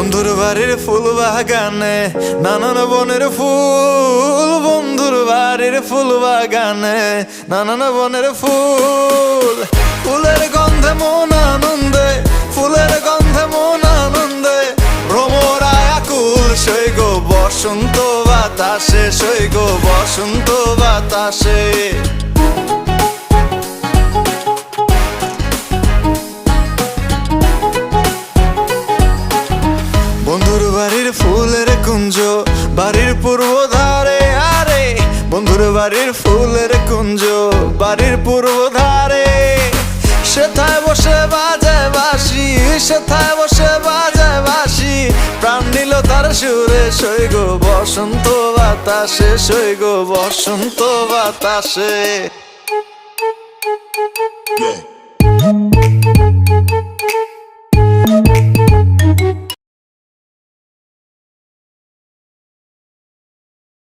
বন্ধুর বাড়ির ফুল বাগানে নানান বনের ফুল, বন্ধুর বাড়ির ফুল বাগানে নানান বনের ফুল। ফুলের গন্ধে মন আনন্দে, ফুলের গন্ধে মন আনন্দে ভ্রমরায় আকুল। সই গো বসন্ত বাতাসে, সই গো বসন্ত বাতাসে। বন্ধুর বাড়ির ফুলের কুঞ্জ বাড়ির পূর্ব ধারে, আরে বন্ধুর বাড়ির ফুলের কুঞ্জ বাড়ির পূর্ব ধারে। সেথায় বসে বাজায় বাঁশি, সেথায় বসে বাজায় বাঁশি প্রাণ নিল তার সুরে। সই গো বসন্ত বাতাসে, সই গো বসন্ত বাতাসে।